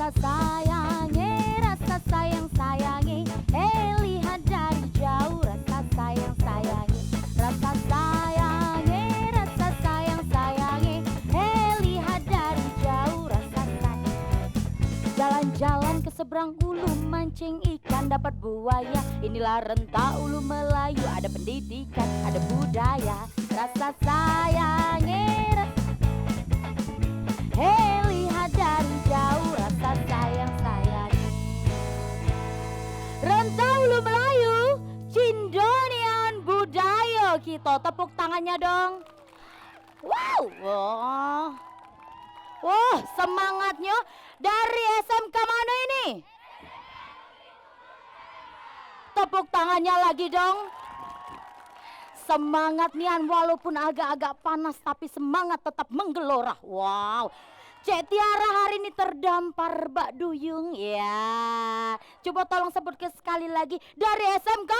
rasa sayang sayangi. Lihat dari jauh, rasa sayang sayangi. Rasa sayang sayangi. Lihat dari jauh, rasa sayang. Jalan-jalan ke seberang hulu, mancing ikan dapat buaya. Inilah rentah ulu Melayu, ada pendidikan, ada budaya. Rasa sayangi, lihat dari jauh, rasa sayang sayangi. Rentah ulu Melayu, Cindonian budaya kita. Tepuk tangannya dong. Wow, wah, semangatnya dari SMK mana ini? Tepuk tangannya lagi dong. Semangat nian walaupun agak-agak panas tapi semangat tetap menggelora. Wow. Cek Tiara hari ini terdampar Mbak Duyung. Ya. Coba tolong sebut ke sekali lagi dari SMK.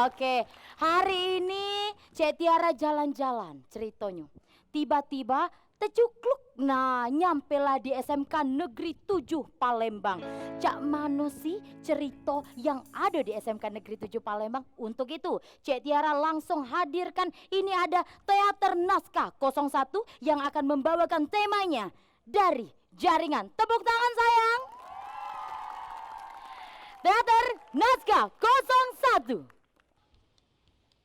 Oke, hari ini Cek Tiara jalan-jalan ceritanya. Tiba-tiba tecukluk, nah nyampelah di SMK Negeri 7 Palembang. Cak mano sih cerita yang ada di SMK Negeri 7 Palembang. Untuk itu Cek Tiara langsung hadirkan, ini ada Teater Naskah 01 yang akan membawakan temanya Dari Jaringan. Tepuk tangan sayang. Teater Naskah 01.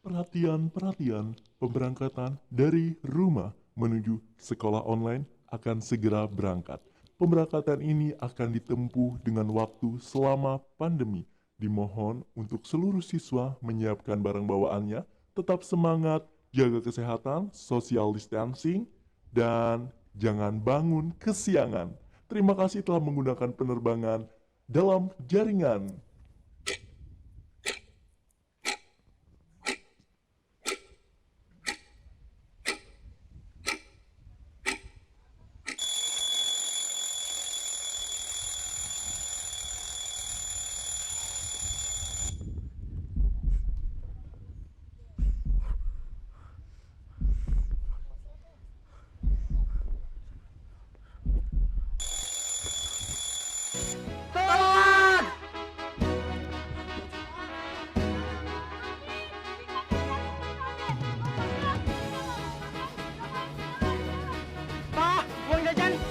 Perhatian, pemberangkatan dari rumah menuju sekolah online akan segera berangkat. Pemberangkatan ini akan ditempuh dengan waktu selama pandemi. Dimohon untuk seluruh siswa menyiapkan barang bawaannya, tetap semangat, jaga kesehatan, social distancing, dan jangan bangun kesiangan. Terima kasih telah menggunakan penerbangan dalam jaringan.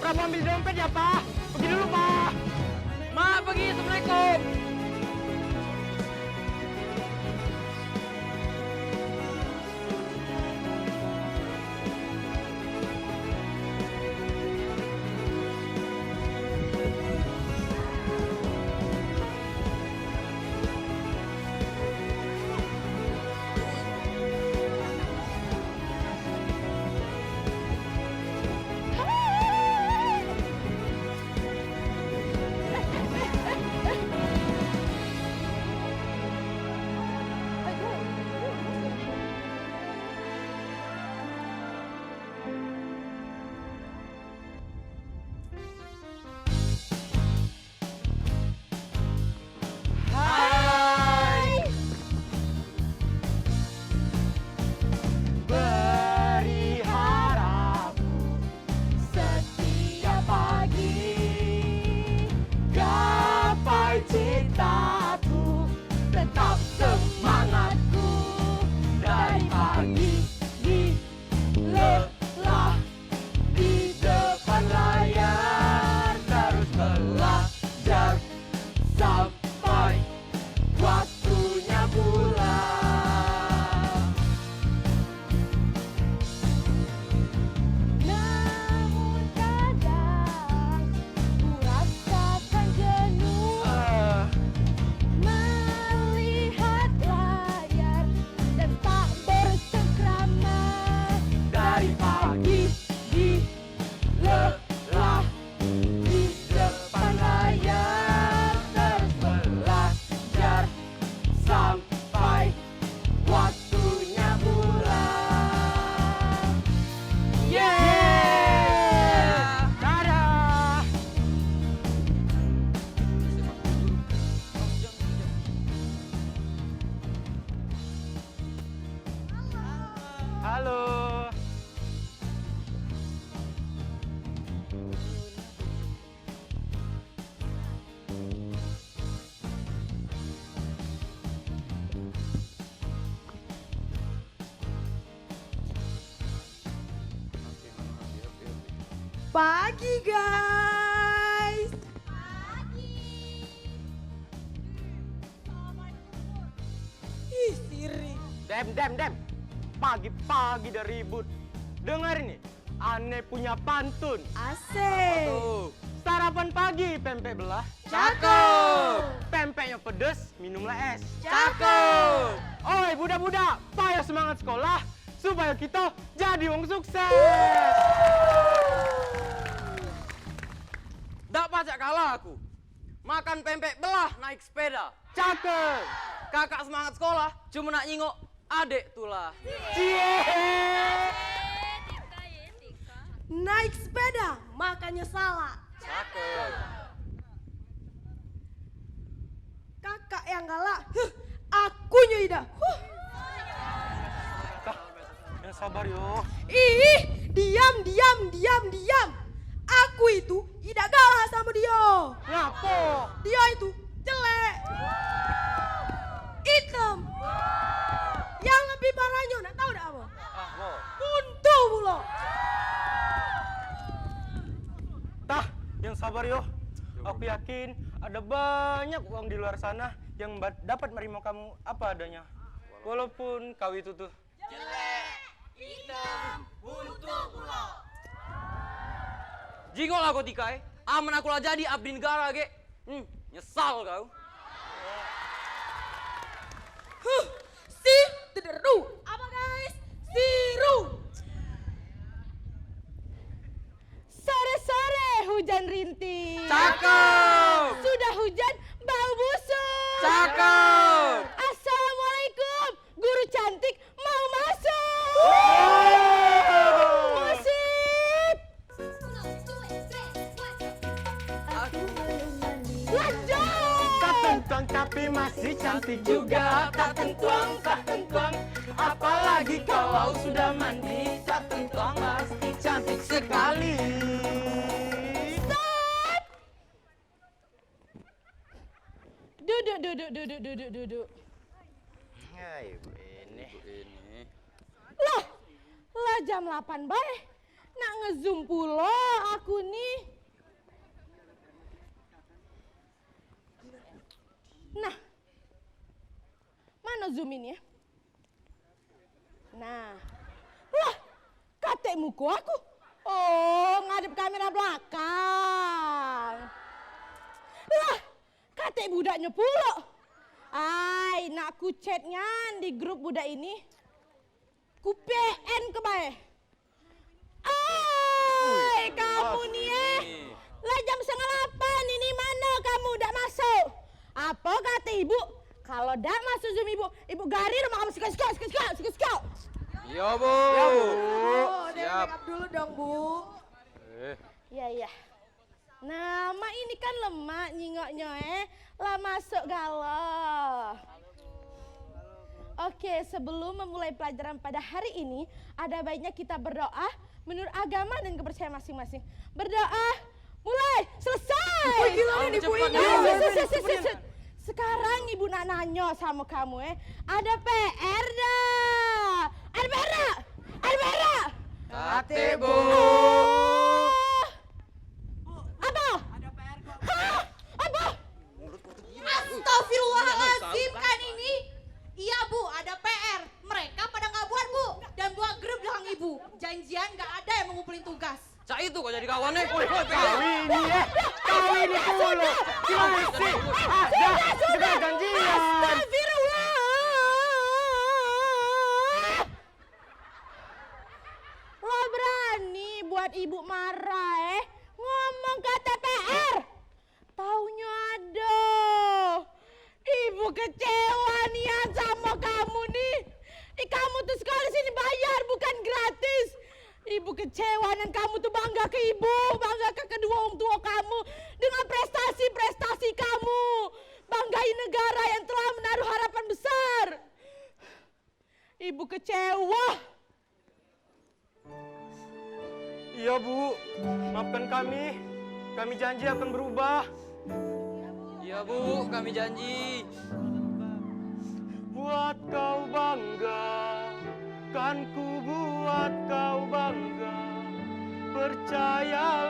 Mau ambil dompet ya, Pak? Pergi dulu, Pak. Ma, pergi. Assalamualaikum. Pagi guys. Ih, Siri. Dem. Pagi-pagi udah ribut. Dengar ini, aneh punya pantun. Asik. Sarapan pagi, pempek belah. Cakep. Pempeknya pedes, minumlah es. Cakep. Oi, budak-budak, payah semangat sekolah supaya kita jadi wong sukses. Dak pacak kalah aku. Makan pempek belah naik sepeda. Cakep. Kakak semangat sekolah cuma nak nyingok adek tulah. Naik sepeda, makanya salah. Cakep. Kakak yang galak, akunya Ida. Yang sabar yo. Ih, diam. Aku itu tidak galak sama dia. Ngapo? Dia itu jelek, hitam. Yang lebih parahnya, nak tahu dah apa? Buntu pula. Tah, yang sabar yo. Aku yakin ada banyak uang di luar sana yang dapat menerima kamu apa adanya. Walaupun kau itu tuh Jingok lah kau tikai. Aman aku lah jadi abdi negara ge. Nyesal kau. Si tederu. Apa guys? Siru. Sore-sore hujan rintik. Cakep. Sudah hujan bau busuk. Cakep. Assalamualaikum, guru cantik mau masuk. Musik. Lanjut. tak tentuang tapi masih cantik juga. Tak tentuang. Apalagi kalau sudah mandi. Tak tentuang pasti cantik sekali. Duduk. Ya, ibu ini. Lah jam 8 bae. Nak ngezoom pula aku nih. Nah. Mana zoom ini ya? Nah. Lah, katek muka aku. Oh, ngadep kamera belakang. Lah, katek budaknya pula. Ai, nak ku chatnya di grup budak ini. Ku PN ke bae. Ai, kamu nih lah jam 7:30 ini mana kamu udah masuk? Apa kata ibu? Kalau dak masuk Zoom ibu gari rumah kamu sikau. Iya, Bu. Oh, dia Siap. make up dulu dong, Bu. Iya. Nah, mak ini kan lemak nyingoknya lah masuk galau. Oke, sebelum memulai pelajaran pada hari ini, ada baiknya kita berdoa menurut agama dan kepercayaan masing-masing. Berdoa, mulai, selesai. Oh, gila nih ibu ini. Sekarang ibu nak nanya sama kamu ada PR dah? Ada PR tak? Ate, Bu. Apa? Ada PR kok. Hah? Apa? Astagfirullahaladzim kan ini? Iya Bu, ada PR. Mereka pada nggak buat Bu dan buat grup belakang Ibu. Janjian nggak ada yang mengumpulin tugas. Cak itu kok jadi kawannya. Kau ini pula. Gimana sih? Sudah janjian. Astagfirullah. Lo berani buat ibu marah ngomong kata PR. Taunya ada. Ibu kecewa nih sama kamu nih. Kamu tuh sekolah sini bayar bukan gratis. Ibu kecewa dan kamu tuh bangga ke ibu, bangga ke kedua orang tua kamu dengan prestasi-prestasi kamu. Banggain negara yang telah menaruh harapan besar. Ibu kecewa. Iya, Bu. Maafkan kami. Kami janji akan berubah. Iya, Bu, kami janji. Buat kau bangga, kan ku buat kau bangga. Percayalah.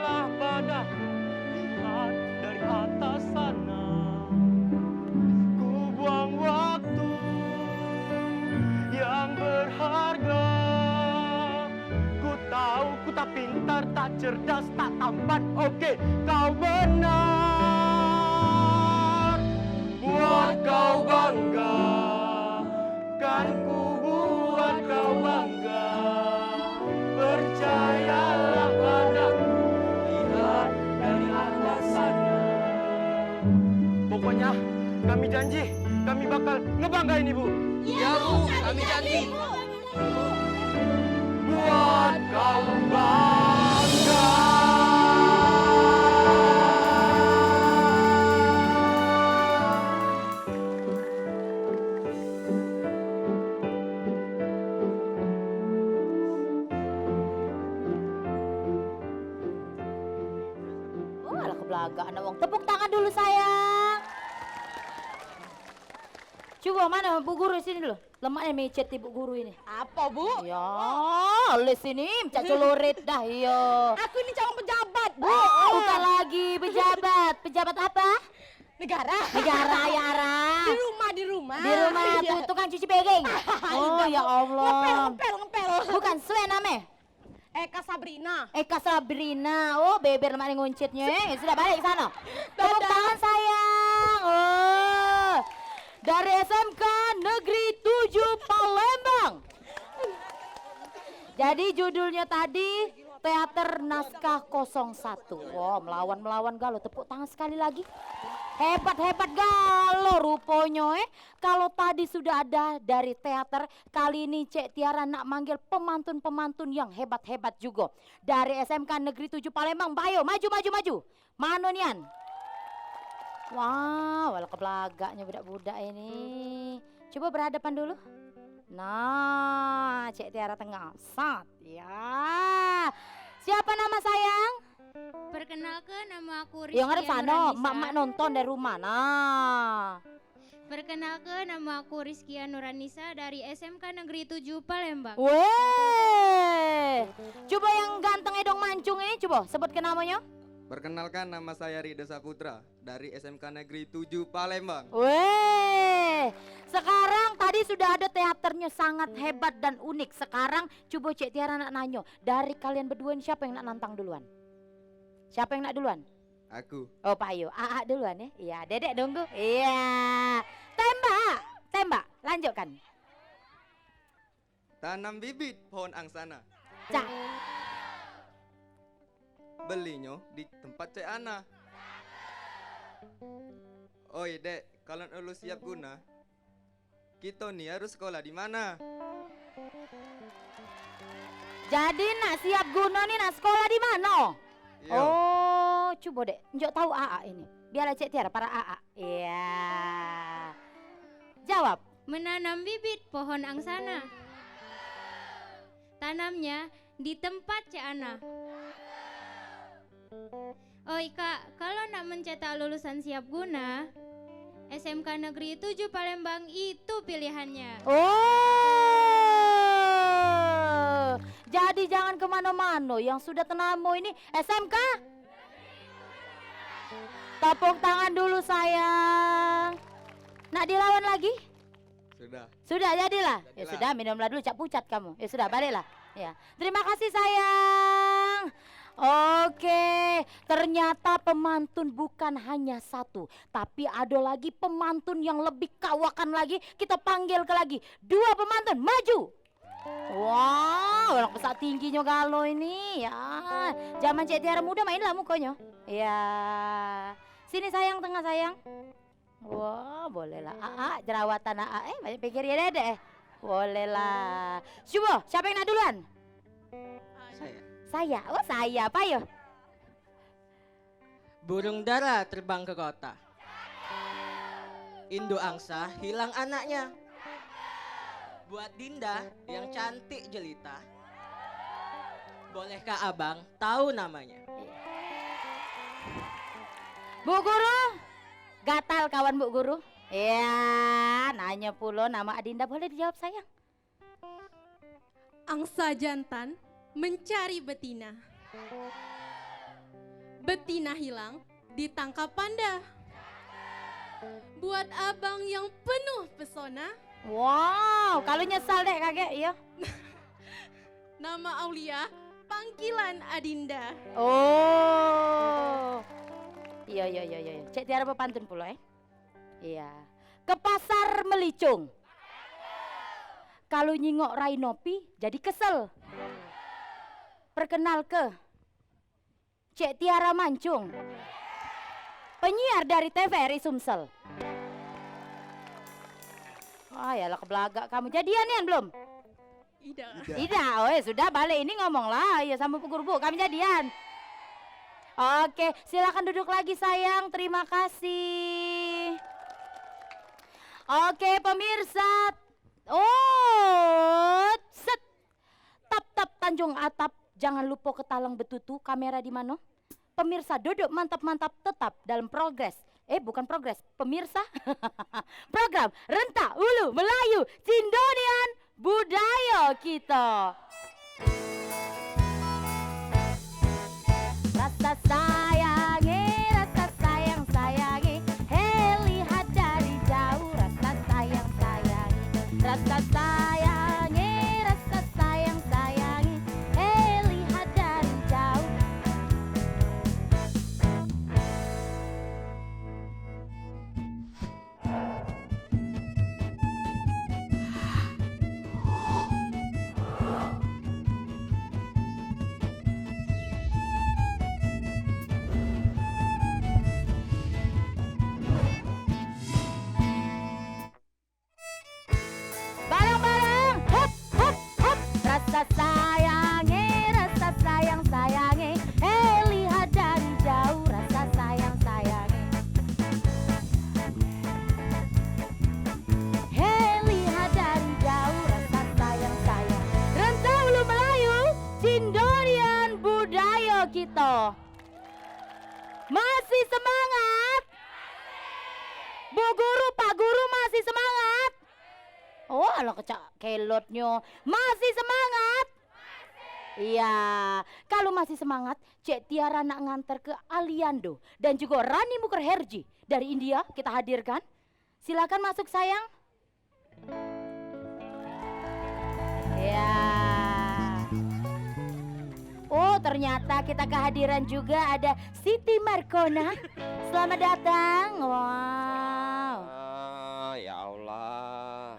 cerdas tak tampan. Oke, kau benar. Buat kau bangga, kan ku buat kau bangga. Percayalah padaku, lihat dari atas sana. Pokoknya kami janji, kami bakal ngebanggain ibu. Iya Bu, kami janji. Buat kau bangga. Oh, alah kebelagaan wong. Tepuk tangan dulu sayang. Coba mana Bu Guru sini dulu. Lemaknya mecet Ibu Guru ini. Apa, Bu? Ya, les ini cak colorit dah ya. Aku ini calon pejabat, Bu. Bukan lagi pejabat. Pejabat apa? Negara. Negara ya Ara. Di rumah. Di rumah Iya. tukang cuci piring. Oh ya Allah. Ngepel. Bukan Sue namanya. Eka Sabrina. Eka Sabrina. Oh beber lemak nguncitnya. Sudah balik ke sana. Tepuk tangan sayang. Oh. Dari SMK Negeri 7 Palembang. Jadi judulnya tadi Teater Naskah 01. Wow, melawan Galo. Tepuk tangan sekali lagi. Hebat Galo rupanya Kalau tadi sudah ada dari teater, kali ini Cek Tiara nak manggil pemantun-pemantun yang hebat-hebat juga. Dari SMK Negeri 7 Palembang. Bayo, maju. Mano nian? Wow, walau kebelagaknya budak-budak ini. Coba berhadapan dulu. Nah, Cek Tiara tengah. Sat, ya. Siapa nama sayang? Perkenalkan, nama aku Rizky Yang ada sana, Anuranisa. mak nonton dari rumah. Nah. Perkenalkan, nama aku Rizky Anuranisa dari SMK Negeri 7 Palembang. Weh. Coba yang ganteng edong mancung ini, coba sebutkan namanya. Perkenalkan, nama saya Ridho Saputra dari SMK Negeri 7 Palembang. Weh. Sekarang tadi sudah ada teaternya sangat hebat dan unik. Sekarang coba Cek Tiara nak nanya, dari kalian berdua ini siapa yang nak nantang duluan? Siapa yang nak duluan? Aku. Oh Pak Ayu, AA duluan ya. Iya, Dedek nunggu. Iya. Tembak. Lanjutkan. Tanam bibit pohon angsana. Cak. Belinya di tempat Cek Ana. Oi Dek, kalau lu siap guna, kita nih harus sekolah di mana? Jadi nak siap guna nih nak sekolah di mana? Yo. Oh, coba dek, njok tahu AA ini. Biar Cek Tiara para AA. Iya. Jawab. Menanam bibit pohon angsana. Tanamnya di tempat Cek Ana. Oi Kak, kalau nak mencetak lulusan siap guna, SMK Negeri 7 Palembang itu pilihannya. Oh, jadi jangan kemana-mana. Yang sudah tenamo ini SMK. Tepuk tangan dulu sayang. Nak dilawan lagi? Sudah. Sudah jadilah. Ya Jadilah. sudah, minumlah dulu cap pucat kamu. Ya sudah, baliklah. Ya. Terima kasih sayang. Oke, ternyata pemantun bukan hanya satu, tapi ada lagi pemantun yang lebih kawakan lagi. Kita panggil ke lagi. 2 pemantun, maju. Wow, orang besar tingginya Galo ini. Ya, zaman Cek Tiara muda mainlah mukanya. Ya, sini sayang, tengah sayang. Wah, bolehlah. AA, jerawatan AA. Banyak pikir ya Dede. Bolehlah. Coba, siapa yang nak duluan? Saya. Oh, saya. Apa yo? Burung dara terbang ke kota. Induk angsa hilang anaknya. Buat Dinda yang cantik jelita, bolehkah abang tahu namanya? Bu Guru. Gatal kawan Bu Guru. Ya, nanya pula nama Adinda, boleh dijawab sayang? Angsa jantan mencari betina. Betina hilang, ditangkap panda. Buat abang yang penuh pesona, Wow, kalau nyesal deh kakek ya. nama Aulia panggilan Adinda. Oh. Iya. Cek Tiara pepantun pula Iya. Ke pasar melicung. Kalau nyingok Rainopi jadi kesel. Perkenal ke Cek Tiara Mancung, penyiar dari TVRI Sumsel. Yalah kebelagak kamu. Jadian Yan belum? Ida. Sudah balik ini ngomong lah ya sama Bu Guru. Kami jadian. Oke, silakan duduk lagi sayang. Terima kasih. Oke, pemirsa. Set. Tap Tanjung Atap. Jangan lupa ke Talang Betutu. Kamera di mana? Pemirsa duduk mantap-mantap tetap dalam progres. Bukan progres, pemirsa. Program Rentak Ulu Melayu Cindonian Budaya kita. Rasa sayangi, rasa sayang-sayangi, lihat dari jauh. Rasa sayang-sayangi, rasa sayangi, rasa sayang-sayangi, lihat dari jauh. Bareng-bareng, hop. Rasa sayangi, rasa sayang-sayangi, lihat dari jauh. Rasa sayang-sayangi, lihat dari jauh. Rasa sayang-sayang. Rentak Ulu Melayu Cindonian Budaya kita. Masih semangat? Bu Guru, Pak Guru masih semangat? Alah kecak kelotnya. Masih semangat? Iya. Kalau masih semangat, Cek Tiara nak ngantar ke Aliando dan juga Rani Mukherjee dari India kita hadirkan. Silakan masuk sayang. Ya. Ternyata kita kehadiran juga ada Siti Markona. Selamat datang. Wow. Ya Allah.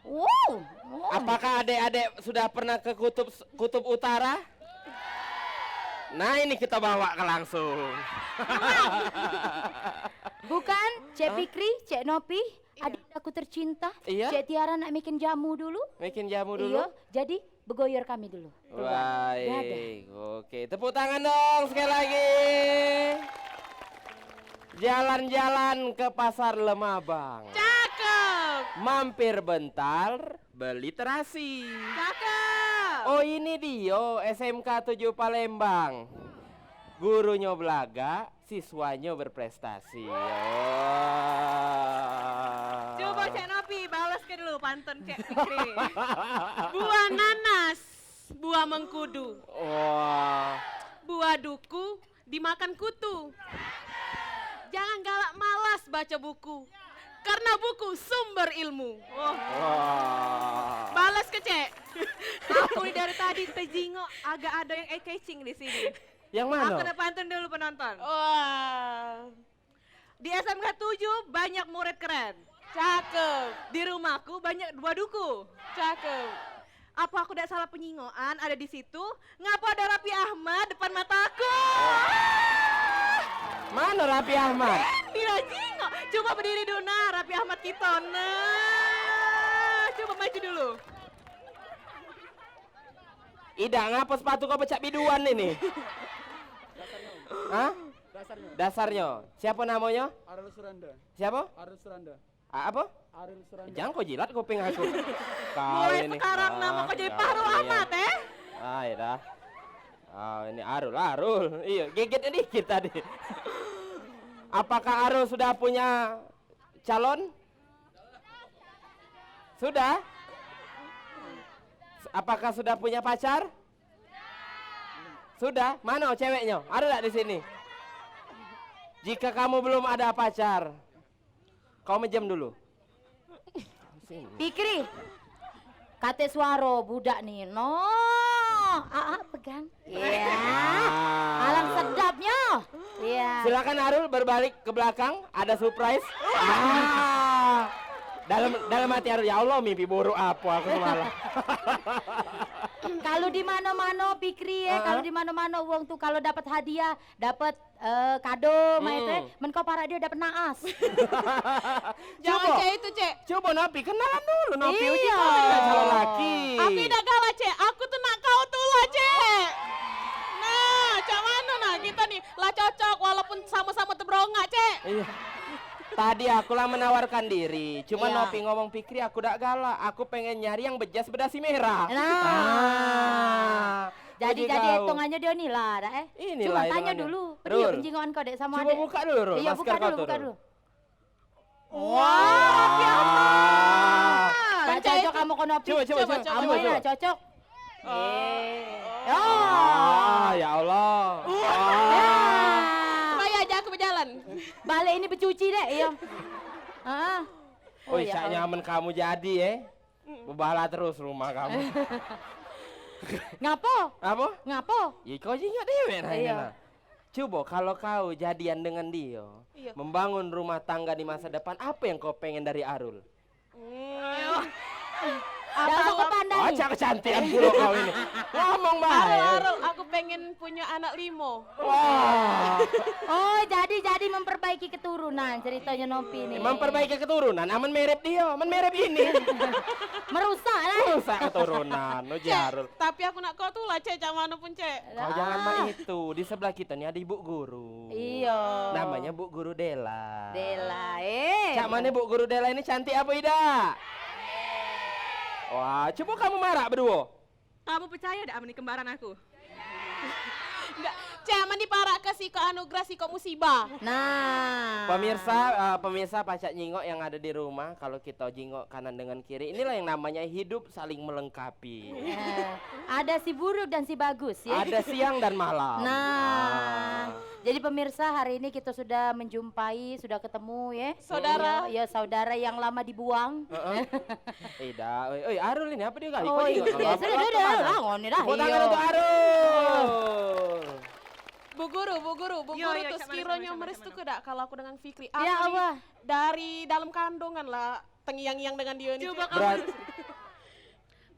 Wow. Apakah adik-adik sudah pernah ke kutub utara? Nah ini kita bawa ke langsung. Bukan, Cek Fikri, Cek Nopi, adik aku tercinta. Iya? Cek Tiara nak bikin jamu dulu. Bikin jamu dulu? Iya, jadi begoyor kami dulu. Baik, oke. Tepuk tangan dong sekali lagi. Jalan-jalan ke pasar Lemabang. Cakep. Mampir bentar, beli terasi. Cakep. Oh ini dia SMK 7 Palembang. Gurunya belaga, siswanya berprestasi. Coba Cek Nopi, balas ke dulu pantun Cek Fikri. Buah nanas, buah mengkudu. Wah. Buah duku, dimakan kutu. Jangan galak malas baca buku, karena buku sumber ilmu. Balas ke Cek. Aku dari tadi tejingok agak ada yang eye-catching di sini. Yang mana? Aku udah pantun dulu penonton. Wah. Di SMK 7 banyak murid keren. Cakep. Di rumahku banyak dua duku. Cakep. Apa aku tidak salah penyingoan ada di situ? Ngapa ada Raffi Ahmad depan mataku? Mana Raffi Ahmad? Mira Jingo. Coba berdiri dulu nah Raffi Ahmad kita. Nah, coba maju dulu. Ida, ngapa sepatu kau pecah biduan ini? Hah? Dasarnya. Siapa namanya? Aril Suranda. Siapa? Aril Suranda. Apa? Aril Suranda. Jangan kau jilat kuping aku. Mulai sekarang nama kau jadi Paru Ahmad ya dah. Ini Arul. Iya, gigitnya dikit tadi. Apakah Arul sudah punya calon? Sudah? Apakah sudah punya pacar? Sudah? Mana ceweknya? Ada tak di sini? Jika kamu belum ada pacar, kau menjam dulu. Fikri, kate suaro budak nih, no pegang. Iya. Alang sedapnya. Iya. Silakan Arul berbalik ke belakang, ada surprise. Dalam hati Arul, ya Allah mimpi buruk apa aku semalam. Kalau di mana-mana Pikri ya, kalau di mana-mana uang tuh kalau dapat hadiah, dapat kado, itu menko para dia dapat naas. Jangan Cek itu Cek. Coba Nopi, kenalan dulu Nopi. Iya. Uji kau tidak calon laki. Aku tidak kalah Cek, aku tuh nak kau tuh lah Cek. Nah, cak mana nah kita nih lah cocok walaupun sama-sama terberongak Cek. Iya. Tadi aku lah menawarkan diri, cuma Iya. Nopi ngomong Pikri aku dak galak, aku pengen nyari yang bejas bedasi merah. Jadi uji kau. hitungannya dia nih lah, Inilah Cuma tanya hitungannya. dulu, Rul. pergi penjingoan kau dek sama Coba adek. buka dulu, Rul, Iya, masker buka kau dulu, tuh, buka Rul. dulu. Wah. Tak cocok kamu ke Nopi. Coba. Kamu ini lah cocok. Ya Allah. Supaya aja aku berjalan. Balik ini bercuci dek, iya. Oh, ya nyaman kamu jadi ya. Bebala terus rumah kamu. Ngapo? Apa? Ngapo? Ya kau ingat dewe nah ini Iya. nah. Coba kalau kau jadian dengan dia, Iya. membangun rumah tangga di masa depan, apa yang kau pengen dari Arul? Dasar kau pandai. Oh, kecantikan pula kau ini. Ngomong baik. Arul, aku pengen punya anak 5. Wah. Oh, jadi memperbaiki keturunan ceritanya Nopi nih. Memperbaiki keturunan, aman merep dia, aman merep ini. Merusak lah. Rusak keturunan, lo Jarul. Tapi aku nak kau tuh lah Cek, cak mana pun Cek. Kau jangan mah itu, di sebelah kita nih ada ibu guru. Iya. Namanya Bu Guru Dela. Dela, Cak mana Bu Guru Dela ini cantik apa Ida? Wah, coba kamu marah berdua. Kamu percaya dah ini kembaran aku? Enggak, Cek mandi parak ke si anugerah si musibah. Nah. Pemirsa pacak nyingok yang ada di rumah, kalau kita jingok kanan dengan kiri, inilah yang namanya hidup saling melengkapi. Ada si buruk dan si bagus ya. Ada siang dan malam. Nah, jadi pemirsa hari ini kita sudah menjumpai, sudah ketemu ya. Saudara. Ya, saudara yang lama dibuang. Ida, oi Arul ini apa dia kali? Oh iya, sudah. Langon dah. Tepuk tangan untuk Arul. Bu Guru tuh sekiranya merestu ke dak kalau aku dengan Fikri. Aku Ya nih Allah. dari dalam kandungan lah tengyang-yang dengan dia nih. Coba Berat.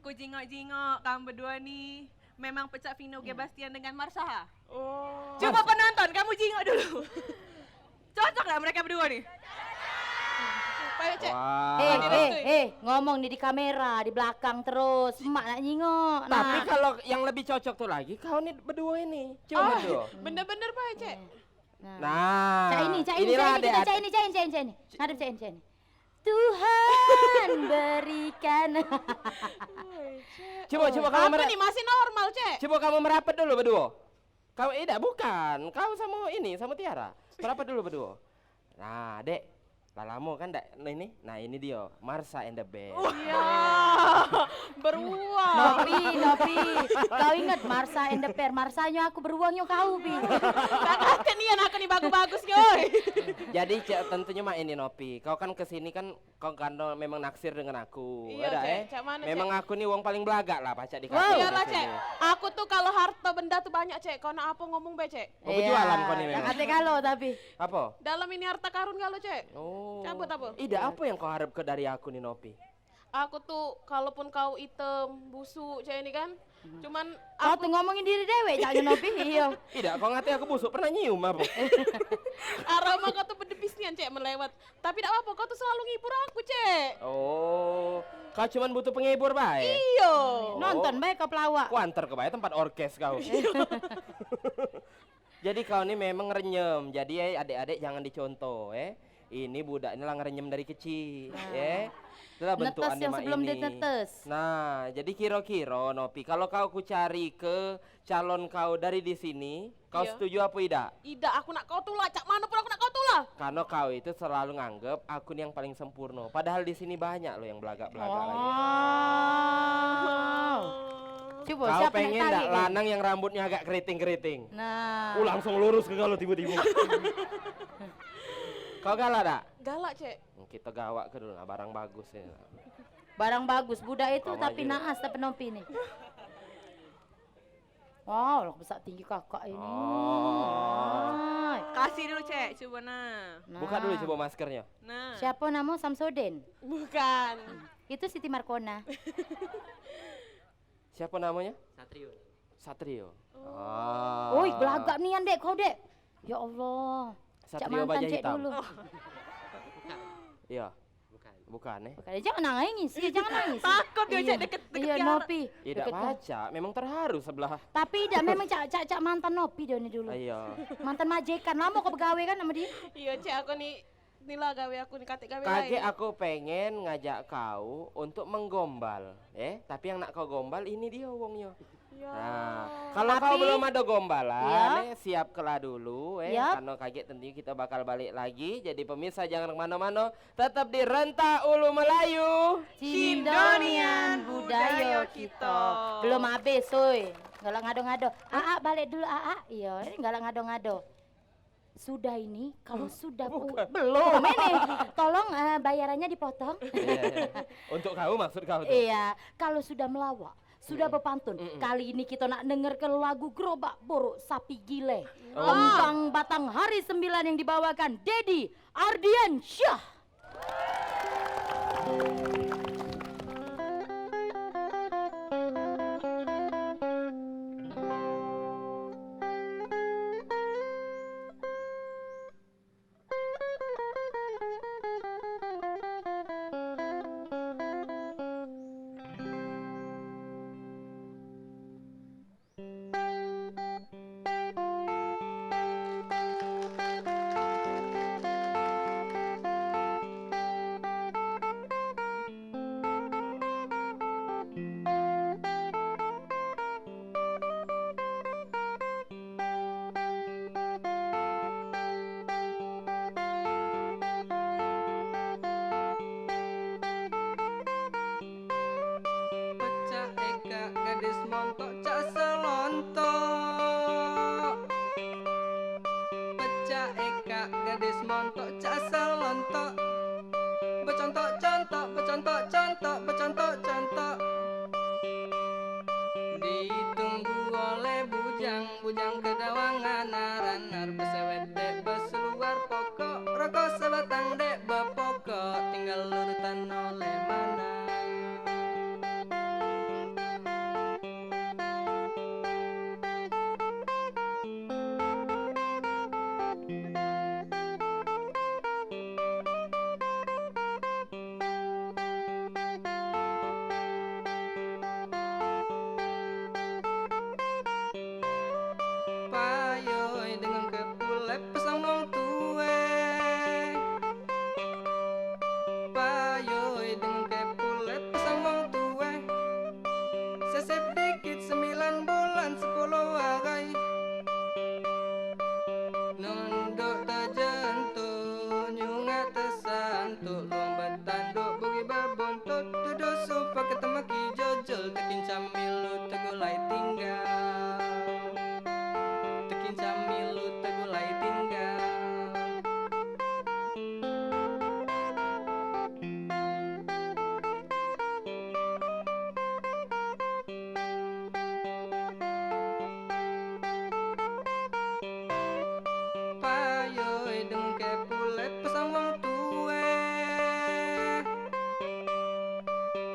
Ku jingok-jingok kamu berdua nih memang pecah Vino Gebastian dengan Marsaha. Oh. Coba penonton kamu jingok dulu. Cocok gak mereka berdua nih? Supaya Cek. Ngomong nih di kamera, di belakang terus. Emak nak nyingok. Nah. Tapi kalau yang lebih cocok tuh lagi kau nih berdua ini. Coba berdua. Bener-bener baik Cek. Nah, Cak ini, inilah kita adik-adik. cak ini. Ngadep cak ini. Tuhan berikan. Coba kamu Aku nih masih normal Cek. Coba kamu merapat dulu berdua. Kau bukan. Kau sama ini, sama Tiara. Merapat dulu berdua. Nah, Dek. Lalamu kan ini. Nah, ini dia, Marsa and the Band. Iya. Beruang. Nopi. Kau ingat Marsa and the Pair? Marsanya aku beruangnya kau, Pi. Kakak nih anak nih bagus-bagus yoi. Jadi tentunya mah ini Nopi. Kau kan kesini kan kau kan memang naksir dengan aku. Iya, Ada Cek. Cak mana, memang Cek? aku nih uang paling belagak lah pacak di Wow. kasih. Iyalah Cek. Aku tuh kalau harta benda tuh banyak Cek. Kau nak apa ngomong be Cek? Mau berjualan kau nih memang. Kata kalau tapi. Apa? Dalam ini harta karun kalau Cek. Oh. Cabut apa? Ida, apa yang kau harap ke dari aku nih Nopi? Aku tuh kalaupun kau item busuk Cek ini kan. Cuman Kau tuh ngomongin diri dewe, jangan Nopi. Iya. Ida, kau ngati aku busuk pernah nyium apa? aroma kau tuh berdebisnian Cek melewat. Tapi tidak apa, kau tuh selalu ngibur aku Cek. Oh, kau cuman butuh penghibur baik. Iyo. Nonton baik kau pelawak. Ku antar ke baik tempat orkes kau. Jadi kau ini memang renyem. Jadi adik-adik jangan dicontoh, Ini budak ini lah ngerenyem dari kecil, Itulah bentuk Netes yang anima sebelum ini. ditetes. Nah, jadi kira-kira Nopi, kalau kau ku cari ke calon kau dari di sini, kau Iya. setuju apa tidak? Ida, aku nak kau tulah. Cak mana pun aku nak kau tulah. Karena kau itu selalu nganggep aku nih yang paling sempurna. Padahal di sini banyak loh yang belagak-belagak lagi. Coba Kau siapa pengen yang enggak tadi? lanang yang rambutnya agak keriting-keriting? Nah. Langsung lurus ke kalau tiba-tiba. Kau galak tak? Galak Cek. Kita gawak ke dulu, nah, barang bagus ya. Barang bagus, budak itu Kau tapi maju. naas tapi Nopi nih. Wow, lah besar tinggi kakak ini. Oh. Kasih dulu cek, coba nah. Buka dulu coba maskernya. Nah. Siapa nama Samsudin? Bukan. Itu Siti Markona. Siapa namanya? Satrio. Satrio. Oi, belagak nian dek kau dek. Ya Allah. Cak Satrio mantan Baja cek Hitam. dulu. Iya. Bukan ya? Bukan, jangan nangis, ya jangan nangis. Takut dia Iya. cek deket-deket Iya, ya. Nopi. Tidak Deket- baca, memang terharu sebelah. Tapi tidak memang cak mantan Nopi dia ini dulu. Iya. Mantan majikan, lama kau begawe kan sama dia? Iya cek aku nih nila gawe aku nih katik gawe Kakek lain. aku pengen ngajak kau untuk menggombal, tapi yang nak kau gombal ini dia wongnya. Ya. Nah, kalau kau Tapi- belum ada gombalan, Ya. siapkanlah dulu, Ya. karena kaget tentunya kita bakal balik lagi. Jadi pemirsa jangan kemana-mana, tetap di Renta Ulu Melayu. Cindonian budaya kita. Belum habis, soy. Galak ngado-ngado. Aa balik dulu Aa. Iya, ini galak ngado-ngado. Sudah ini, kalau sudah belum ini, tolong bayarannya dipotong. Iya. Untuk kau maksud kau tuh? Iya, kalau sudah melawak, sudah berpantun. Kali ini kita nak dengarkan lagu Gerobak Borok Sapi Gile. Tembang Batang Hari 9 yang dibawakan Dedi Ardiansyah. Pecah eka gadis montok cak selontok. Pecah eka gadis montok cak selontok. Becontok contok, becontok contok, becontok contok. Ditunggu oleh bujang, bujang kedawangan naran-nar besewet dek beseluar pokok. Rokok sebatang dek bepokok, tinggal urutan oleh mana. Payoy dengan kepulep pesang wong tue. Payoy dengan kepulep pesang wong tue. Sesep dikit 9 bulan 10 hari. Nunduk terjentuh nyunga tersantuk. Luang bertanduk bugi berbuntut. Duduk sumpah ketemaki jojol. Tekin camilu tegulai tinggal. Tekin camilu tegulai tinggal. Payoy dengan kepulep pesang wong tue.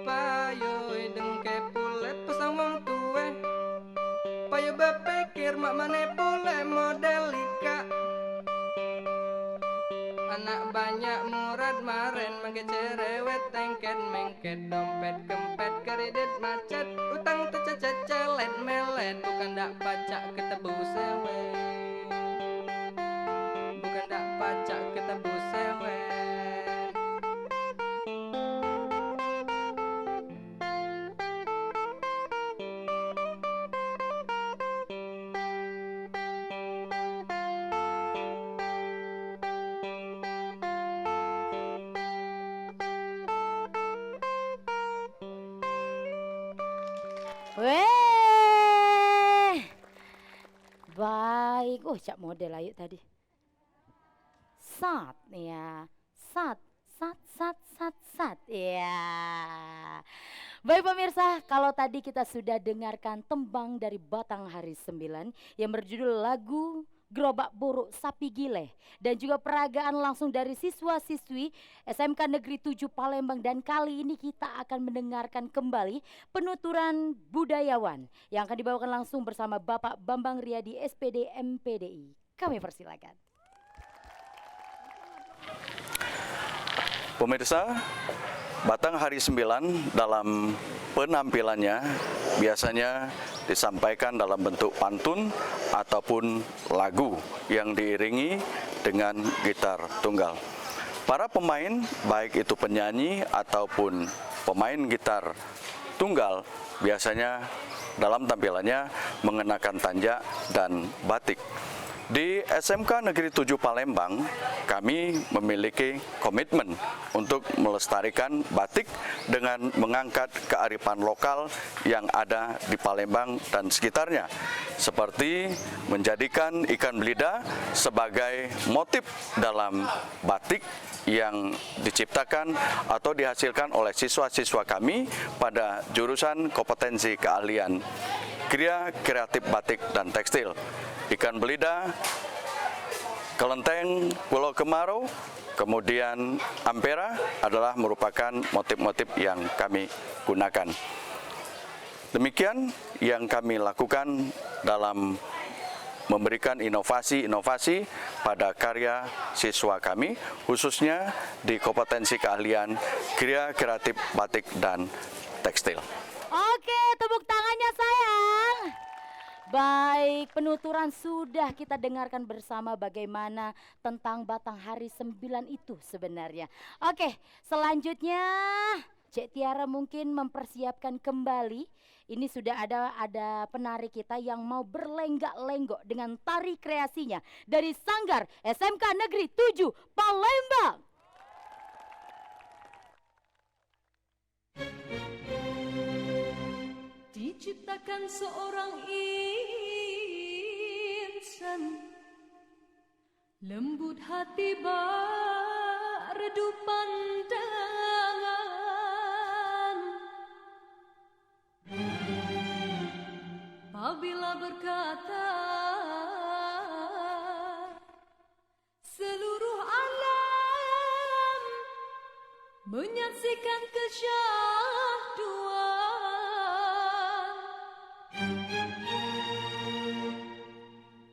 Payoy dengan kepulep pesang wong tue. Payo berpikir mak mane pule modelika. Anak banyak murad maren mangke cerewet tengket mengket dompet kempet kredit macet utang tercecet celet melet bukan dak pacak ketebu sewet. Bukan dak pacak ketebu sewet. Weh. Baik. Oh, cak model ayu tadi. Sat ya. Sat. Ya. Baik pemirsa, kalau tadi kita sudah dengarkan tembang dari Batang Hari 9 yang berjudul lagu Gerobak Buruk Sapi Gile dan juga peragaan langsung dari siswa-siswi SMK Negeri 7 Palembang, dan kali ini kita akan mendengarkan kembali penuturan budayawan yang akan dibawakan langsung bersama Bapak Bambang Riyadi SPD MPDI. Kami persilakan. Pemirsa, Batang Hari 9 dalam penampilannya biasanya disampaikan dalam bentuk pantun ataupun lagu yang diiringi dengan gitar tunggal. Para pemain, baik itu penyanyi ataupun pemain gitar tunggal, biasanya dalam tampilannya mengenakan tanjak dan batik. Di SMK Negeri 7 Palembang, kami memiliki komitmen untuk melestarikan batik dengan mengangkat kearifan lokal yang ada di Palembang dan sekitarnya, seperti menjadikan ikan belida sebagai motif dalam batik yang diciptakan atau dihasilkan oleh siswa-siswa kami pada jurusan kompetensi keahlian Kriya Kreatif Batik dan Tekstil. Ikan belida, kelenteng, pulau kemarau, kemudian ampera adalah merupakan motif-motif yang kami gunakan. Demikian yang kami lakukan dalam memberikan inovasi-inovasi pada karya siswa kami, khususnya di kompetensi keahlian Kriya Kreatif Batik dan Tekstil. Oke, tepuk tangannya sayang. Baik, penuturan sudah kita dengarkan bersama bagaimana tentang Batang Hari 9 itu sebenarnya. Oke, selanjutnya Cek Tiara mungkin mempersiapkan kembali. Ini sudah ada penari kita yang mau berlenggak-lenggok dengan tari kreasinya dari Sanggar SMK Negeri 7 Palembang. Diciptakan seorang insan, lembut hati berdu pandangan. Apabila berkata seluruh alam menyaksikan kesyahduan,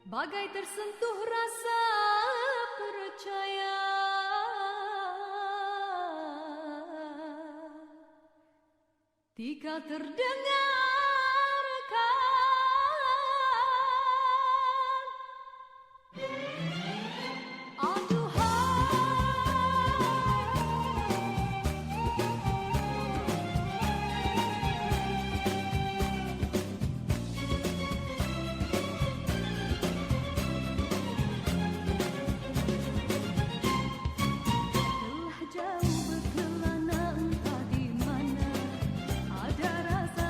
bagai tersentuh rasa percaya, tika terdengarkan jauh berkelana entah di mana, ada rasa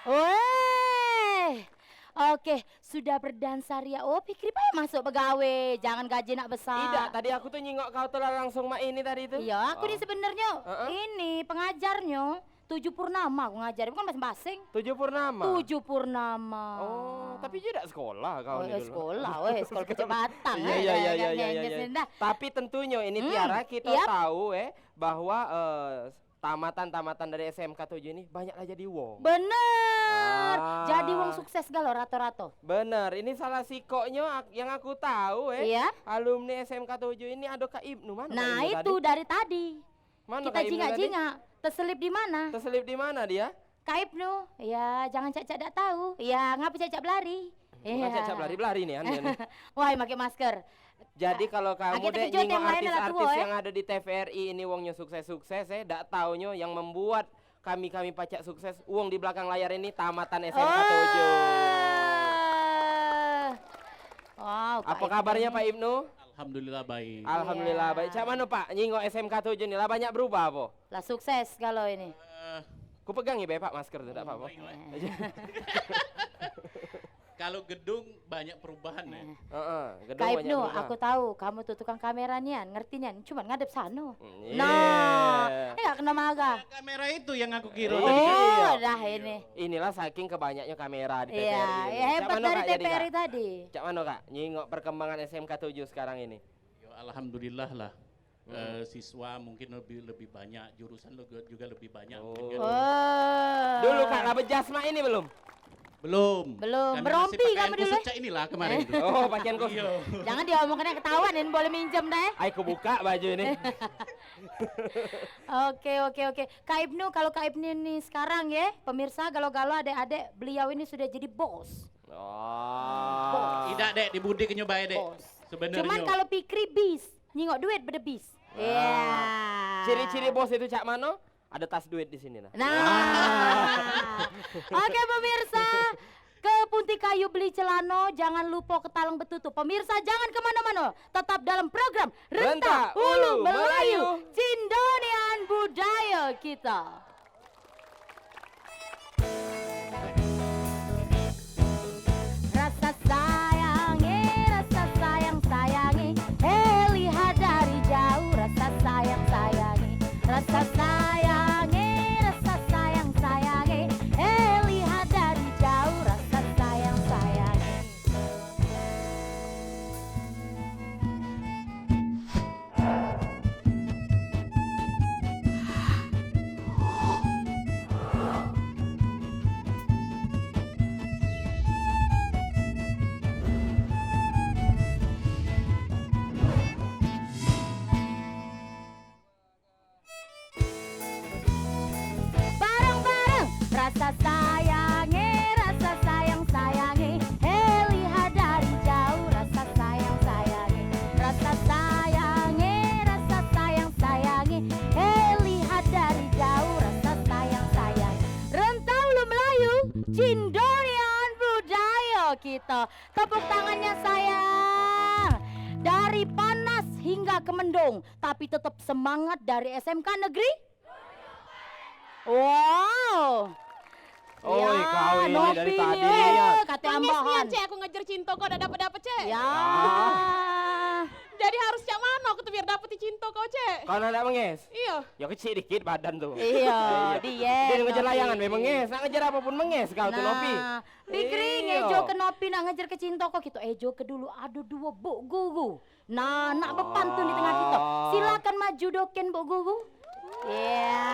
Weh, oke, sudah berdansa ria. Oh, pikir Pak masuk pegawai, jangan gaji nak besar. Tidak, tadi aku tuh nyingok kau tuh langsung mak ini tadi itu. Iya, aku Oh. ini sebenarnya ini pengajarnya. 7 purnama aku ngajarin, bukan masing-masing. 7 purnama. 7 purnama. Oh, tapi tidak sekolah Oh, kau ini dulu. sekolah, sekolah kecepatan. Iya. Tapi tentunya ini Tiara kita Yap. tahu bahwa tamatan dari SMK 7 ini banyaklah jadi wong. Bener. Ah. Jadi wong sukses galau rato-rato. Bener, ini salah sikoknya yang aku tahu Iya. alumni SMK 7 ini ada Kak Ibnu mana? Nah, Kak Ibnu itu tadi? dari tadi. Mana Kita Kak Ibnu tadi? jingak-jingak. Terselip di mana? Terselip di mana dia? Kak Ibnu. Ya, jangan cak-cak tak tahu. Ya, ngapa cak-cak belari? Bukan cacak belari-belari nih Anda nih. Wah, pakai masker. Jadi kalau kamu Agak deh terkejut nyingok yang lain adalah artis-artis tua, yang ada di TVRI ini wongnya sukses-sukses dak taunya yang membuat kami pacak sukses uang di belakang layar ini tamatan SMK 7. Wow, Apa kabarnya Pak Ibnu? Alhamdulillah baik. Alhamdulillah baik. Cak mana Pak? Nyingok SMK 7 ini lah banyak berubah apa? Lah sukses kalau ini. Ku pegang ya Pak masker tuh, enggak apa-apa. Kalau gedung banyak perubahan ya. Gedung Kak banyak Ibnu, berubah. aku tahu kamu tuh tukang kamera nian, ngerti nian? Cuman ngadep sana. Iya. Nah, enggak kena maga. Kamera itu yang aku kira. Oh, dah ini. Inilah saking kebanyaknya kamera di Iya, TVRI. ya ini. Cak hebat mano, dari Kak, jadi, TVRI Kak? tadi. Cak mana Kak? Nyingok perkembangan SMK 7 sekarang ini. Alhamdulillah lah. Siswa mungkin lebih banyak, jurusan juga lebih banyak. mungkin. Dulu Kak Labet Jasma ini belum? Belum. Belum. Kami Berompi masih kamu pakaian dulu. khusus Cak inilah kemarin. itu. Oh, pakaian khusus. Iya. Jangan diomongkan ketahuan, ini boleh minjem deh. Ayo aku buka baju ini. Oke. Kak Ibnu, kalau Kak Ibnu ini sekarang ya, pemirsa galau-galau adik-adik, beliau ini sudah jadi bos. Oh. Tidak dek, dibudik nyobain dek. Sebenarnya. Cuman kalau Pikri bis, nyingok duit beda bis. Iya. Ciri-ciri bos itu Cak Mano? Ada tas duit di sini nah. Oke pemirsa, ke Punti Kayu beli celano, jangan lupa ke Talang Betutu. Pemirsa jangan kemana-mana, tetap dalam program Renta Ulu Melayu, Cindonian budaya kita. Rasa sayang sayangi, lihat dari jauh. Rasa sayang sayangi, rasa sayangi, lihat dari jauh. Rasa sayang sayangi. Bareng-bareng rasa sayangi, lihat dari jauh. Rasa sayang sayangi, rasa sayangi, lihat dari jauh. Rasa sayang sayangi. Renta Ulu Melayu, Cindonian budaya kita. Tepuk tangannya sayang. Dari panas hingga ke mendung, tapi tetap semangat dari SMK Negeri. Wow. Oi, kau ini Nopi dari nih, tadi nih ya. kata Manges ambahan. nian cek aku ngejar cinta kok udah dapet cek. Ya. Jadi harus cak mano aku tuh biar dapet cinta kau cek. Kau nak menges? Iya. Ya kecil dikit badan tuh. Iya, diet, Dia ngejar Nopi. layangan memang nges. Nak ngejar apapun menges kau tuh Nopi. Pikri Iya. ngejo ke Nopi nak ngejar ke cinta kok gitu. Ejo ke dulu ada 2 buk gugu. Nah, nak bepantun di tengah kita. Silakan maju doken buk gugu. Iya.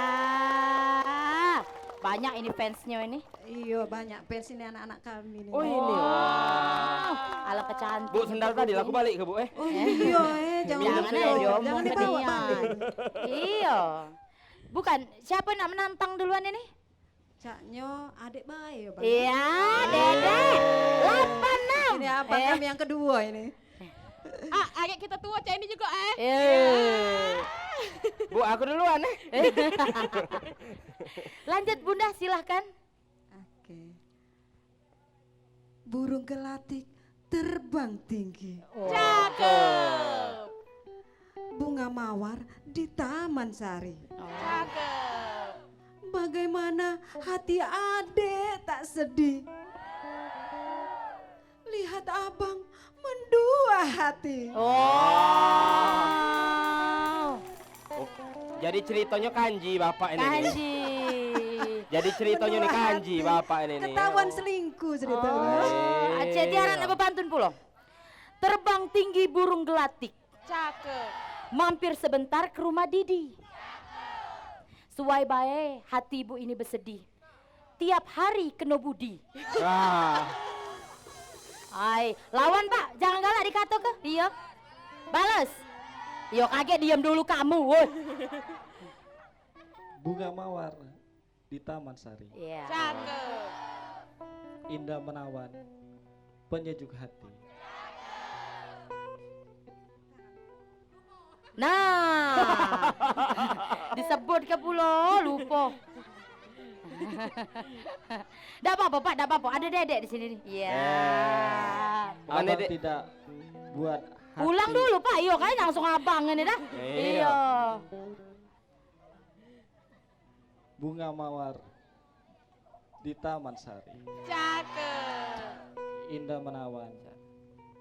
Banyak ini fansnya ini. Iya banyak fans ini anak-anak kami nih. Oh ini. Wow. Ala kecantik. Bu sendal tadi lah aku balik ke Bu Oh iya jangan Jangan dibawa berdua. balik. Iya. Bukan, siapa nak menantang duluan ini? Caknya adik bayi ya Bang. Iya, Dede. 86. Ini abang kami yang kedua ini. Agak kita tua cek ini juga Bu aku duluan Lanjut Bunda silahkan. Oke. Burung gelatik terbang tinggi. Cakep. Bunga mawar di taman sari. Cakep. Bagaimana hati adek tak sedih. Lihat abang mendua hati. Oh. Jadi ceritanya kanji bapak ini. Kanji. Jadi ceritanya nih kanji bapak ini nih. Ketahuan selingkuh ceritanya. Aceh Tiara apa pantun pulau. Terbang tinggi burung gelatik. Cakep. Mampir sebentar ke rumah Didi. Suai bae hati ibu ini bersedih. Tiap hari kena budi. Ay, lawan pak, jangan galak dikata ke. Iya. Balas. Yo kaget diam dulu kamu. Woi. Bunga mawar di Taman Sari. Iya. Cakep. Indah menawan, penyejuk hati. Nah, disebut ke pulau lupa. Dak apa-apa pak, dak apa-apa. Ada dedek di sini nih. Iya. Abang tidak buat hati. Ulang dulu pak, iyo kan langsung abang ini dah. Iya. Bunga mawar di Taman Sari. Cakep. Indah menawan,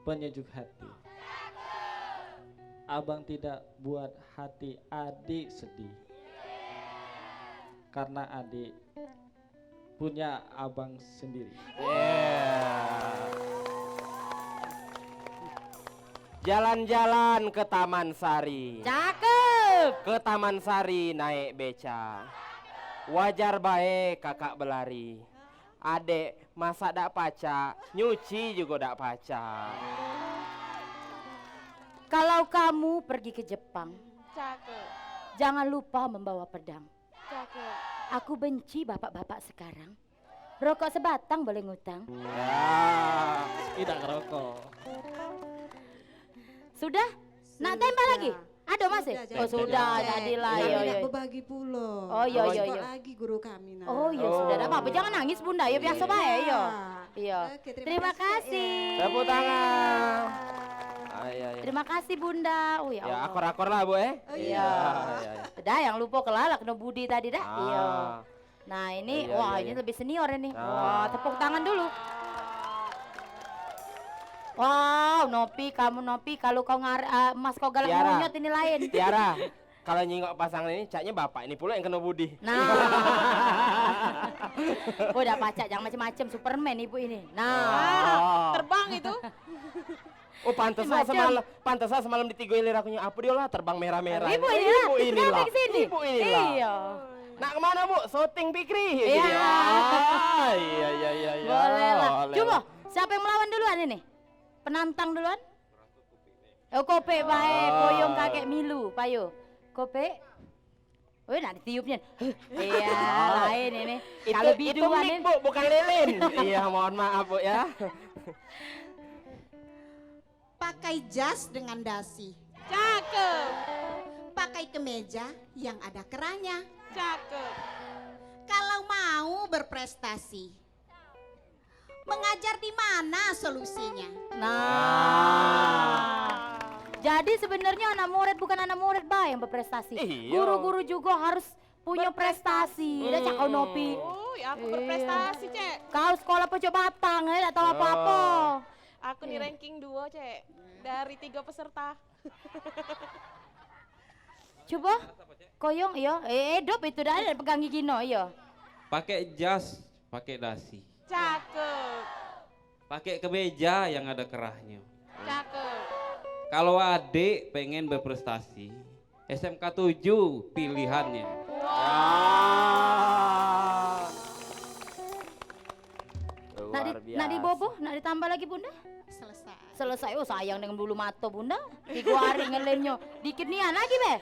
penyejuk hati. Abang tidak buat hati adik sedih. Karena adik punya abang sendiri. Jalan-jalan ke Taman Sari. Cakep. Ke Taman Sari naik beca. Wajar baik kakak berlari. Adek masa dak paca, nyuci juga dak paca. Kalau kamu pergi ke Jepang, Cakep. jangan lupa membawa pedang. Cakep. Aku benci bapak-bapak sekarang. Rokok sebatang boleh ngutang. Ya, tidak ngerokok. Sudah? Nak tembak lagi? Ada masih? Oh sudah, tadi lah. Iya, iya. Berbagi pulau. Oh iya, iya, iya. lagi guru kami. Nah. Oh iya, sudah. Tidak apa-apa, jangan nangis bunda. Ya biasa baik. Iya. Iya. Oke, Terima kasih. Tepuk tangan. Terima kasih bunda. Oh ya Ya Allah. akor-akor lah bu Iya. Iya. Dah yang lupa kelalak kena budi tadi dah. Iya. Nah ini, Iya, wah iya, ini iya. lebih senior ini. Ah. Wah tepuk tangan dulu. Wow, Nopi, kamu Nopi, kalau kau mas kau galak Tiara. monyet ini lain. Tiara, kalau nyingok pasangan ini caknya bapak ini pula yang kena budi. Nah. Udah pacak, jangan macam-macam Superman ibu ini. Nah. Terbang itu. Oh pantesan semalam ditigoi lirakunya apa dia lah terbang merah-merah. Ibu inilah. Ibu inilah. Kenapa kesini? Ibu inilah. Iya. Nak kemana bu? Syuting Fikri. Iya. Iya. Boleh lah. Boleh Coba, siapa yang melawan duluan ini? Penantang duluan? Oh kope baik, koyong kakek Milu, payo. Kope. Wih, nak ditiupnya. Iya, lain ini. Kalau biduan itu ini. mik bu, bukan lilin. Iya, mohon maaf bu ya. Pakai jas dengan dasi. Cakep. Pakai kemeja yang ada kerahnya. Cakep. Kalau mau berprestasi, mengajar di mana solusinya? Nah. Jadi sebenarnya anak murid bukan anak murid yang berprestasi. Iya. Guru-guru juga harus punya prestasi. Udah cak kau Nopi. Aku berprestasi, Cek. Kau sekolah pojok batang, tidak tahu apa-apa. Aku di ranking 2, Cek. Dari 3 peserta. Coba, koyong, iya. Dop itu dah ada pegang gigi no, iya. Pakai jas, pakai dasi. Cakep. Pakai kemeja yang ada kerahnya. Cakep. Kalau adik pengen berprestasi, SMK 7 pilihannya. Nak diboboh, nak ditambah lagi bunda? Selesai. Selesai, oh sayang dengan bulu mata bunda. 3 hari ngelenyo. Dikit nian lagi be.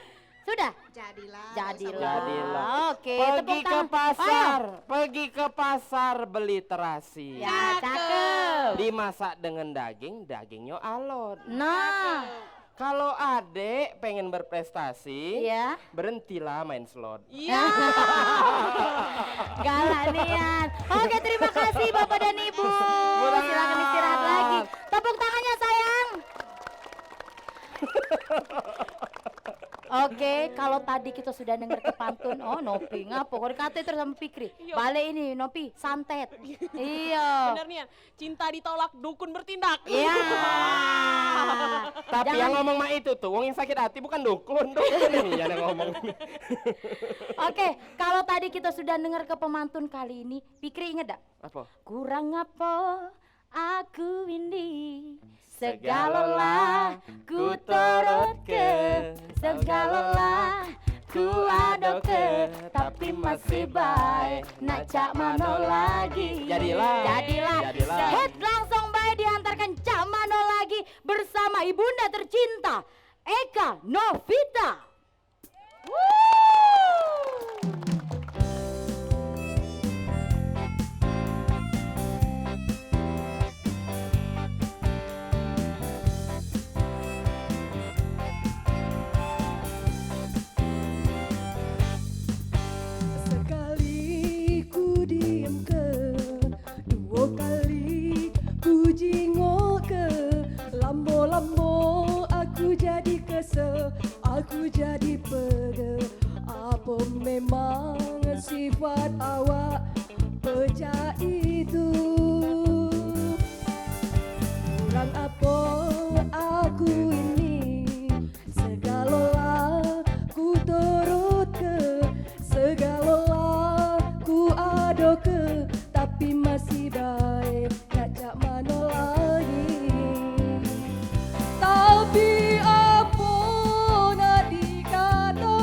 Sudah? Jadilah. Oke, Pergi tepuk ke tangan. pasar, Ayo. pergi ke pasar beli terasi. Ya, cakep. Dimasak dengan daging, dagingnya alot. Nah, kalau adek pengen berprestasi, ya berhentilah main slot. Iya. Galak nian. Oke, terima kasih Bapak dan Ibu. Silakan istirahat lagi. Tepuk tangannya sayang. Oke, kalau tadi kita sudah dengar ke pantun, oh Nopi, ngapa kau dikata terus sama Fikri? Iya. Balik ini Nopi, santet. Iya. Bener nih, cinta ditolak, dukun bertindak. Iya. Tapi Jangan- yang ngomong mah itu tuh, wong yang sakit hati bukan dukun ini yang ngomong. Oke, kalau tadi kita sudah dengar ke pemantun kali ini, Fikri ingat dak? Apa? Kurang apa aku ini, segala ku turut ke, segala ku adok ke, tapi masih baik, nak cak mano lagi. Jadilah. Hit langsung baik diantarkan cak mano lagi bersama ibunda tercinta Eka Novita. Sekali ku diem ke, dua kali ku jingok ke, lambo-lambo aku jadi kesel, aku jadi pegel. Apa memang sifat awak pecah itu? Kurang apa aku ini, segala ku turut ke, segala ku adok ke, tapi masih baik ngajak mana lagi. Tapi apa nak dikata,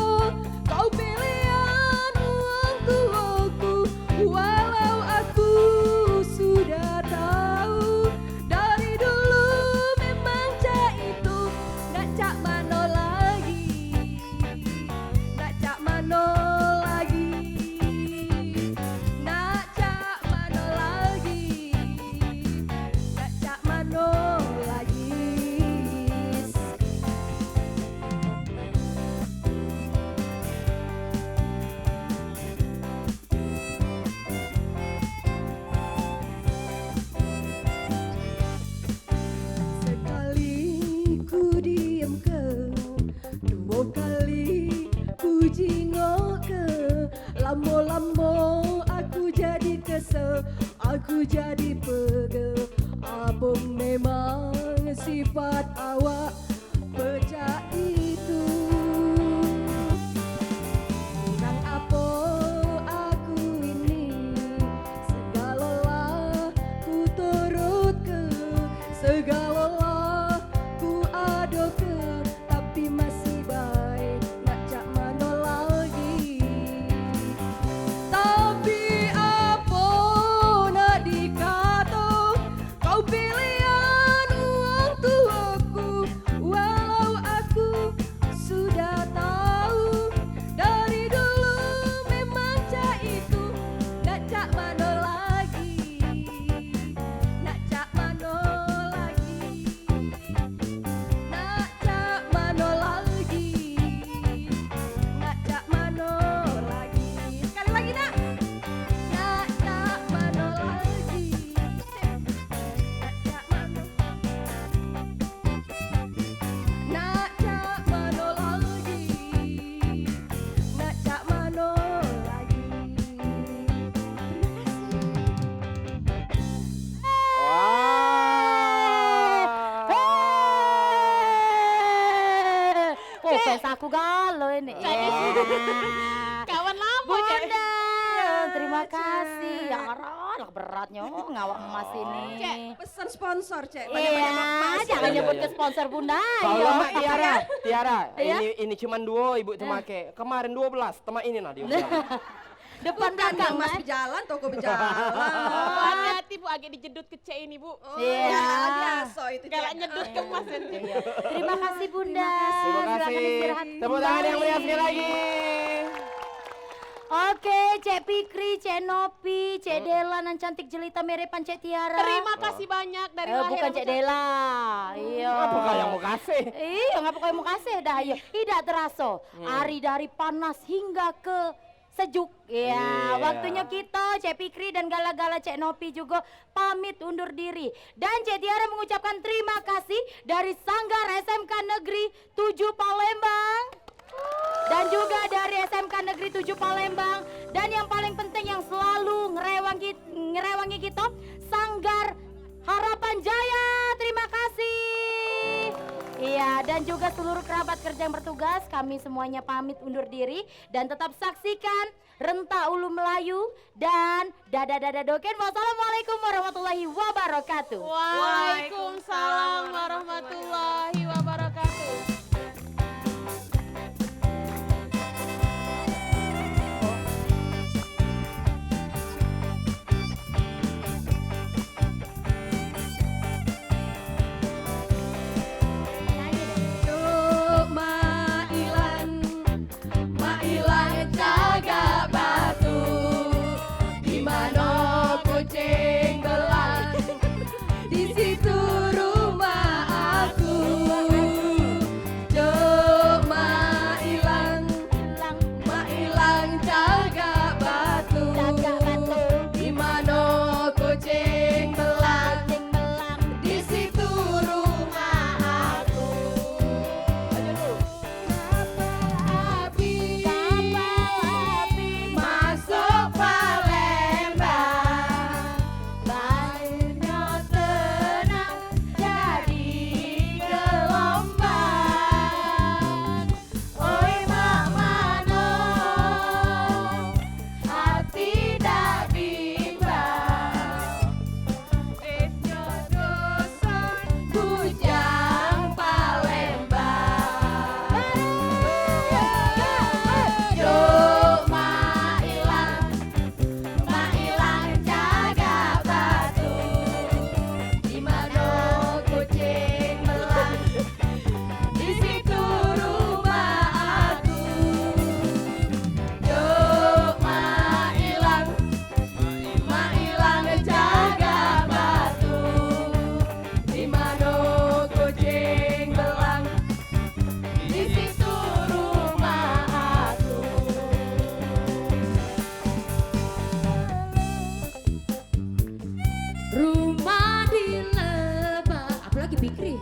kau pilihan uang tuaku, walau aku sudah tahu dari dulu memang cak itu. Nak cak mana lagi, nak cak mana lagi, nak cak mana lagi, nak cak mana lagi. Sekali ku diem ke, dua kali ku jingok ke, lambo-lambo aku jadi kesel, aku jadi pegel. Apa memang sifat awak pecah itu? Kurang apa aku ini, segala ku turut ke, segala ku adok ke, tapi masih baik nak cak mana lagi. Tapi apa nak dikata, kau pilihan uang tuaku, walau aku sudah tahu dari dulu memang cak itu. Nak cak mana lagi, nak cak mana lagi, nak cak mana lagi, nak cak mana lagi. Sekali lagi nak cak mana lagi, nak cak mana lagi, nak cak mana lagi. Oh, fans aku galau ini. Kawan lama, Cek. Bunda, terima kasih. Ya Allah, beratnya ngawak emas ini. Cek, pesan sponsor, Cek. Iya, jangan Iya, nyebut iya. ke sponsor Bunda. Kalau ayo. Mak Tiara, Iya? ini cuman 2 ibu tuh make. Kemarin 12, tema ini nah dia. Depan Bukan belakang, Mas Mas. berjalan, toko berjalan. Hati-hati Bu, agak dijedut ke C ini Bu. Iya. Biasa itu, Kalau Cek. nyedut ke Mas ini. Terima kasih Bunda. Terima Silakan kasih. istirahat Tepuk tangan yang kembali. meriah sekali lagi. Oke, Cek Fikri, Cek Nopi, Cek Dela, nan cantik jelita merepan Cek Tiara. Terima kasih banyak dari lahir. Bukan Cek Dela. Iya. Apa yang mau kasih? Iya, ngapa kau mau kasih dah iya. Tidak terasa. Hari dari panas hingga ke sejuk. Ya, Iya. waktunya kita Cek Fikri dan gala-gala Cek Nopi juga pamit undur diri. Dan Cek Tiara mengucapkan terima kasih dari Sanggar SMK Negeri 7 Palembang. dan juga dari SMK Negeri 7 Palembang, dan yang paling penting yang selalu ngerewangi kita, Sanggar Harapan Jaya. Terima kasih. Iya, dan juga seluruh kerabat kerja yang bertugas, kami semuanya pamit undur diri dan tetap saksikan Renta Ulu Melayu dan Dada Doken. Wassalamualaikum warahmatullahi wabarakatuh. Waalaikumsalam warahmatullahi wabarakatuh. Mailan jaga batu, di mana kucing belang, di situ rumah aku. Cuk Mailan jaga batu, di mana kucing belang, di situ rumah aku. Masuk Palembang, lainnya tenang jadi gelombang. Oi mak mano, hati dak bimbang. Esnya dosan bujang Palembang. Cuk Mailan jaga batu, di mana kucing belang, di situ rumah aku. Cuk Mailan jaga batu, di mana kucing belang, di situ rumah aku. Rumah di Lebak, apalagi Fikri.